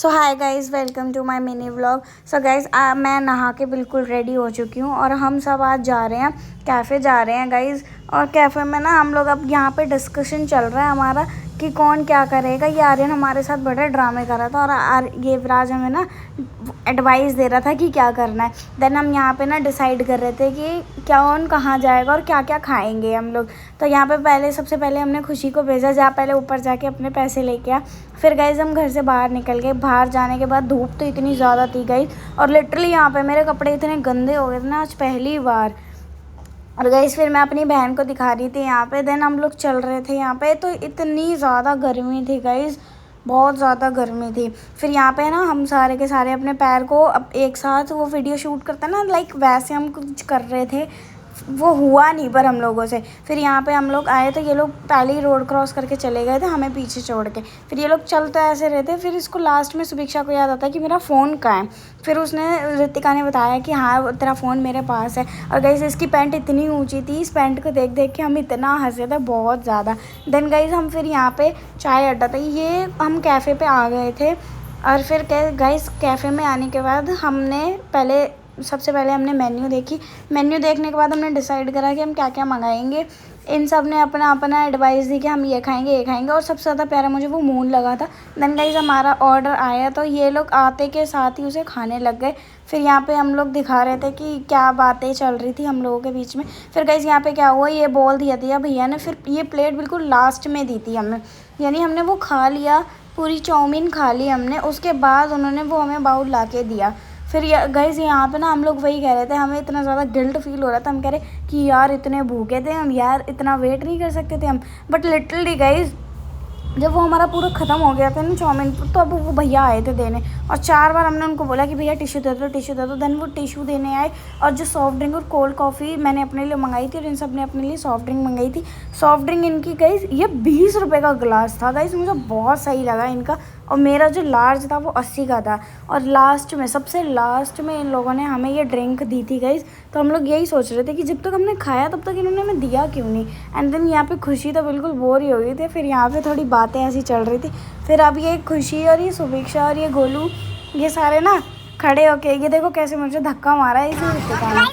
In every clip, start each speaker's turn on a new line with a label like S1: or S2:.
S1: So hi guys, welcome to my mini vlog. So guys, मैं नहा के बिल्कुल रेडी हो चुकी हूँ और हम सब आज जा रहे हैं कैफ़े जा रहे हैं गाइज़। और कैफ़े में ना हम लोग अब यहाँ पे डिस्कशन चल रहा है हमारा कि कौन क्या करेगा। ये आर्यन हमारे साथ बड़े ड्रामे कर रहा था और ये विराज हमें ना एडवाइस दे रहा था कि क्या करना है। देन हम यहाँ पे ना डिसाइड कर रहे थे कि कौन कहाँ जाएगा और क्या क्या खाएंगे हम लोग। तो यहाँ पे सबसे पहले हमने खुशी को भेजा, जा पहले ऊपर जाके अपने पैसे लेके आ। फिर गाइज़ हम घर से बाहर निकल गए। बाहर जाने के बाद धूप तो इतनी ज़्यादा थी गाइज़, और लिटरली यहाँ पे मेरे कपड़े इतने गंदे हो गए थे ना आज पहली बार। और गाइस फिर मैं अपनी बहन को दिखा रही थी यहाँ पे। देन हम लोग चल रहे थे यहाँ पे, तो इतनी ज़्यादा गर्मी थी गाइस, बहुत ज़्यादा गर्मी थी। फिर यहाँ पे ना हम सारे के सारे अपने पैर को अब एक साथ वो वीडियो शूट करते ना, लाइक वैसे हम कुछ कर रहे थे, वो हुआ नहीं पर हम लोगों से। फिर यहाँ पे हम लोग आए तो ये लोग पहले ही रोड क्रॉस करके चले गए थे हमें पीछे छोड़ के। फिर ये लोग चलते ऐसे रहते। फिर इसको लास्ट में सुभिक्षा को याद आता है कि मेरा फ़ोन कहाँ है। फिर उसने रितिका ने बताया कि हाँ तेरा फ़ोन मेरे पास है। और गाइस इसकी पैंट इतनी ऊंची थी, इस पैंट को देख देख के हम इतना हंसे थे, बहुत ज़्यादा। देन गाइस हम फिर यहाँ पे चाय अड्डा था ये, हम कैफ़े पे आ गए थे। और फिर गाइस कैफ़े में आने के बाद सबसे पहले हमने मेन्यू देखी। मेन्यू देखने के बाद हमने डिसाइड करा कि हम क्या क्या मंगाएंगे। इन सब ने अपना अपना एडवाइस दी कि हम ये खाएंगे और सबसे ज़्यादा प्यारा मुझे वो मून लगा था। देन गाइस हमारा ऑर्डर आया तो ये लोग आते के साथ ही उसे खाने लग गए। फिर यहाँ पे हम लोग दिखा रहे थे कि क्या बातें चल रही थी हम लोगों के बीच में। फिर गाइस यहाँ पे क्या हुआ, ये बोल दिया भैया ने। फिर ये प्लेट बिल्कुल लास्ट में दी थी हमें, यानी हमने वो खा लिया, पूरी चाउमीन खा ली हमने। उसके बाद उन्होंने वो हमें बाउल ला के दिया। फिर गाइस यहाँ पे ना हम लोग वही कह रहे थे, हमें इतना ज़्यादा गिल्ट फील हो रहा था। हम कह रहे कि यार इतने भूखे थे हम, यार इतना वेट नहीं कर सकते थे हम। बट लिटरली गाइस जब वो हमारा पूरा ख़त्म हो गया था ना चाउमीन, तो अब वो भैया आए थे देने। और 4 बार हमने उनको बोला कि भैया टिश्यू दे दो। देन वो टिश्यू देने आए। और जो सॉफ्ट ड्रिंक और कोल्ड कॉफ़ी मैंने अपने लिए मंगाई थी और इन सब ने अपने लिए सॉफ्ट ड्रिंक मंगाई थी। सॉफ्ट ड्रिंक इनकी गाइस ये 20 रुपये का गिलास था गाइस, मुझे बहुत सही लगा इनका। और मेरा जो लार्ज था वो 80 का था। और सबसे लास्ट में इन लोगों ने हमें ये ड्रिंक दी थी गाइस। तो हम लोग यही सोच रहे थे कि जब तक हमने खाया तब तक इन्होंने हमें दिया क्यों नहीं। एंड देन यहाँ पे खुशी तो बिल्कुल बोर ही हो गई थी। फिर यहाँ पे थोड़ी बातें ऐसी चल रही थी। फिर अब ये खुशी और ये सुभिक्षा और ये गोलू ये सारे ना खड़े होके, ये देखो कैसे मुझे धक्का मारा है इसी रितिका ने।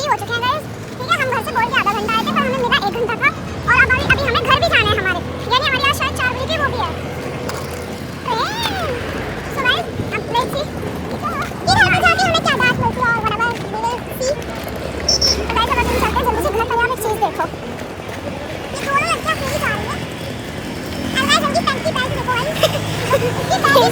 S2: हो चुके हैं गाइस, ठीक है। हम घर से बोल के आधा घंटा आए थे, पर हमें मिला 1 घंटा का। और अब अभी हमें घर भी जाना है हमारे, यानी हमारे यहाँ शायद 4 बजे की वो भी है। सो गाइस अब लेट्स सी ये घर पे जाके हमें क्या बात होती है और व्हाटएवर वी विल सी। तो गाइस अब हम चलते हैं जल्दी से घर। पर यहाँ पे चीज देखो, ये दोनों लड़कियां पूरी जा रही है। और गाइस उनकी टंकी पैर देखो भाई, ये पैर